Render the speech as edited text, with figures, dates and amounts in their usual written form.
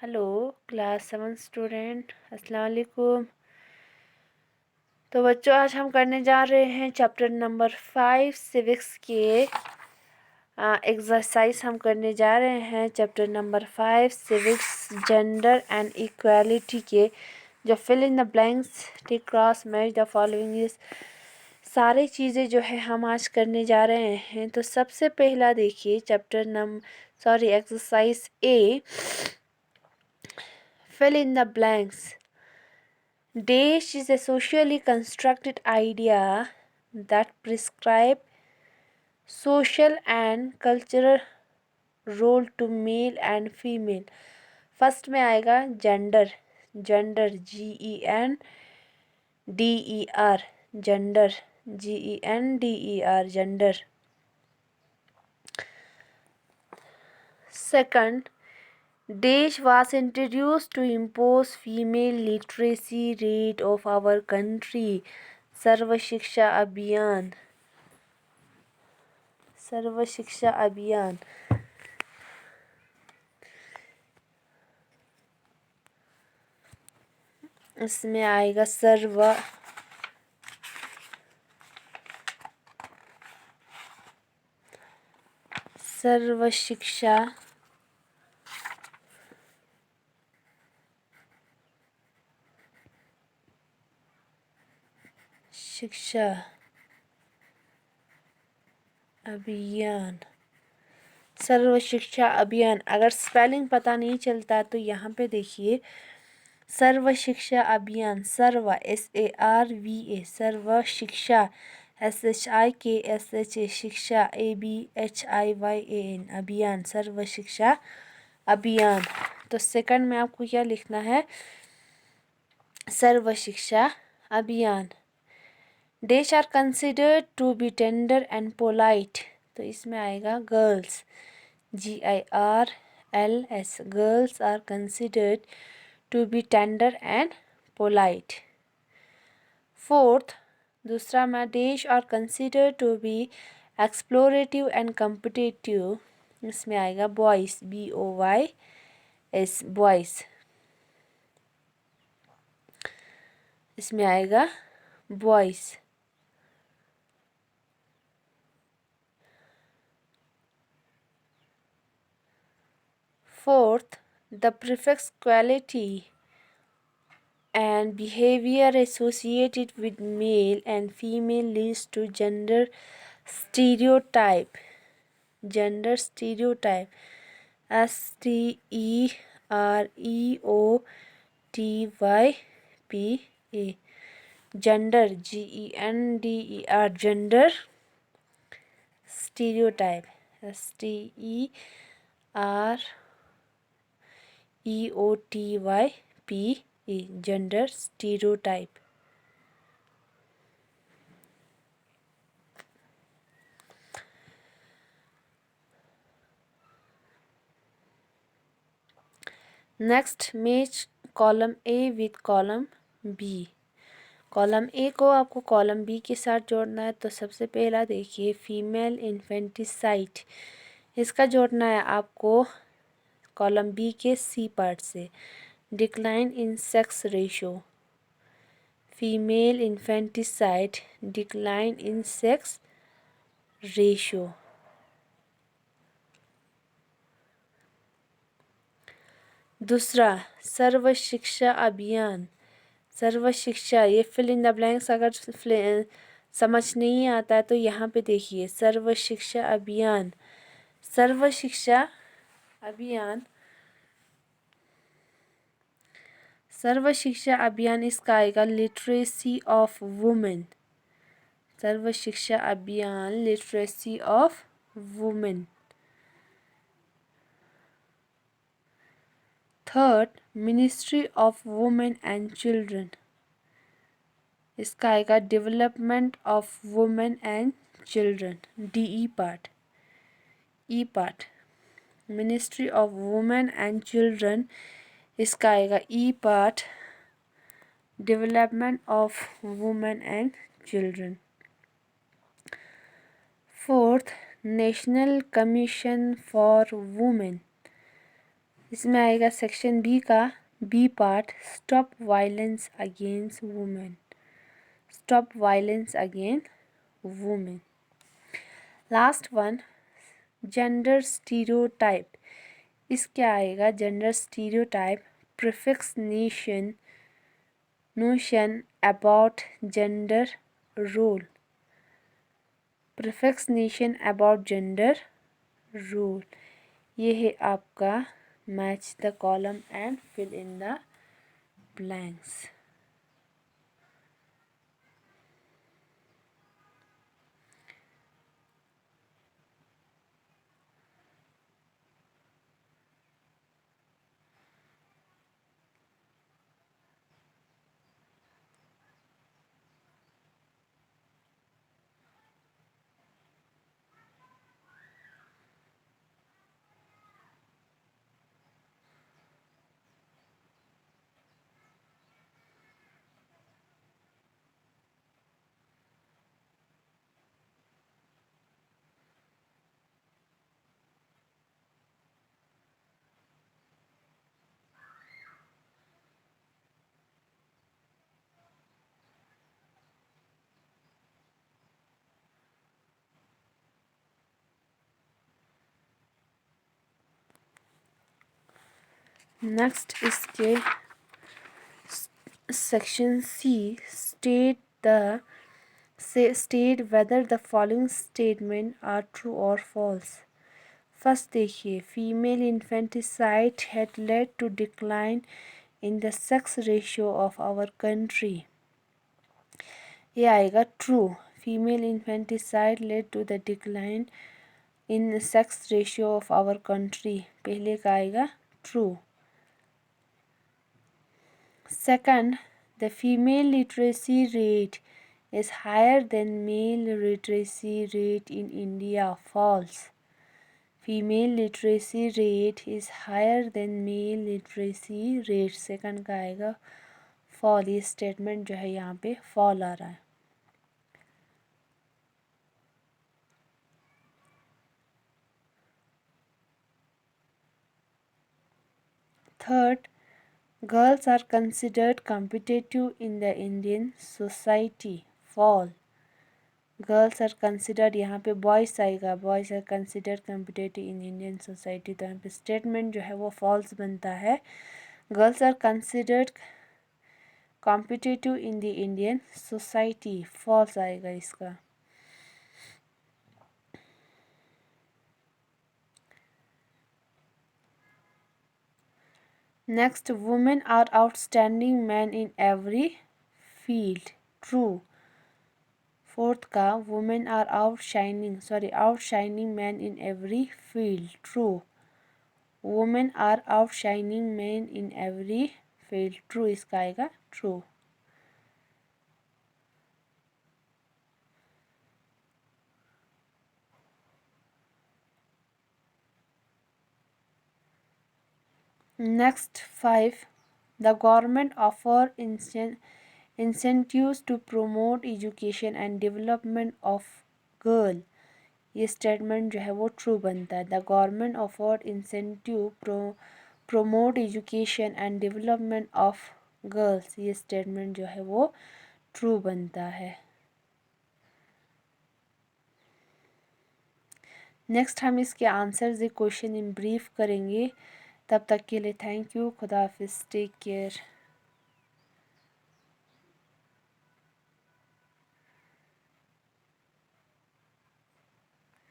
Hello class 7 student, अस्सलाम वालेकुम। तो बच्चों, आज हम करने जा रहे हैं चैप्टर नंबर 5 सिविक्स के एक्सरसाइज। हम करने जा रहे हैं chapter number 5 civics gender and equality के जो fill in the blanks, tick cross, match the following is, सारी चीज़ें जो है हम आज करने जा रहे हैं। तो सबसे पहला देखिए exercise A, fill in the blanks. Dash is a socially constructed idea that prescribe social and cultural role to male and female. First में आएगा gender, gender GENDER, gender GENDER, gender. Second, Dash was introduced to impose female literacy rate of our country. सर्व शिक्षा अभियान, सर्व शिक्षा अभियान। इसमें आएगा सर्व शिक्षा शिक्षा अभियान, सर्व शिक्षा अभियान। अगर स्पेलिंग पता नहीं चलता तो यहाँ पे देखिए, सर्व शिक्षा अभियान, सर्व SARVA, सर्व शिक्षा SHIKSHA, शिक्षा ABHIYAN, अभियान, सर्व शिक्षा अभियान। तो सेकंड में आपको क्या लिखना है? सर्व शिक्षा अभियान। Dash are considered to be tender and polite. तो इसमें आएगा girls, GIRLS, girls are considered to be tender and polite. Fourth, दूसरा में, Dash are considered to be explorative and competitive. इसमें आएगा बॉयस, BOYS, बॉयस। इसमें आएगा boys. Fourth, the prefix quality and behavior associated with male and female leads to gender stereotype. Gender stereotype. STEREOTYPA. Gender, GENDER, gender stereotype. STEREOTYPA, gender stereotype. Next, match column A with column B. Column A को आपको column B के साथ जोड़ना है। तो सबसे पहला देखिए, फीमेल इन्फेंटिसाइड, इसका जोड़ना है आपको कॉलम बी के सी पार्ट से। Decline in sex ratio, female infanticide, decline in sex ratio. दूसरा, सर्व शिक्षा अभियान, सर्व शिक्षा, ये फिल इन द ब्लैंक्स अगर समझ नहीं आता है तो यहाँ पे देखिए, सर्व शिक्षा अभियान, सर्व शिक्षा अभियान, सर्व शिक्षा अभियान। इसका आएगा literacy of women, Sarva Shiksha Abhiyan, literacy of women. Third, ministry of women and children, इसका आएगा development of women and children, DE part, E part, ministry of women and children, इसका आएगा E part, development of women and children. Fourth, national commission for women, इसमें आएगा section B का B part, stop violence against women, stop violence against women. Last one, gender stereotype, इस क्या आएगा gender stereotype, prefix nation notion about gender role, prefix nation about gender role. ये है आपका match the column and fill in the blanks. Next इसके section C, state whether the following statement are true और false. First देखिए, female infanticide had led to decline in the sex ratio of our country. ये आएगा true, female infanticide led to the decline in sex ratio of our country, पहले का आएगा true. Second, the female literacy rate is higher than male literacy rate in India, false. Female literacy rate is higher than male literacy rate, second का आएगा fall. ये statement जो है यहाँ पे फॉल आ रहा है। थर्ड, girls are considered competitive in the Indian society, fall. Girls are considered, यहाँ पे बॉयज़ आएगा, boys are considered competitive in Indian society, तो यहाँ पे स्टेटमेंट जो है वो फॉल्स बनता है। Girls are considered competitive in the Indian society, false आएगा इसका। Next, women are outstanding man in every field, true. Fourth का, women are outshining man in every field, true. Women are outshining man in every field, true, इसका आएगा true. Next 5, the government offer incentives to promote education and development of girl, ये statement जो है वो true बनता है। The government offered incentive promote education and development of girls, ये statement जो है वो ट्रू बनता है। नेक्स्ट हम इसके आंसर्स क्वेश्चन इन ब्रीफ करेंगे। तब तक के लिए थैंक यू, खुदा हाफिज़, टेक केयर।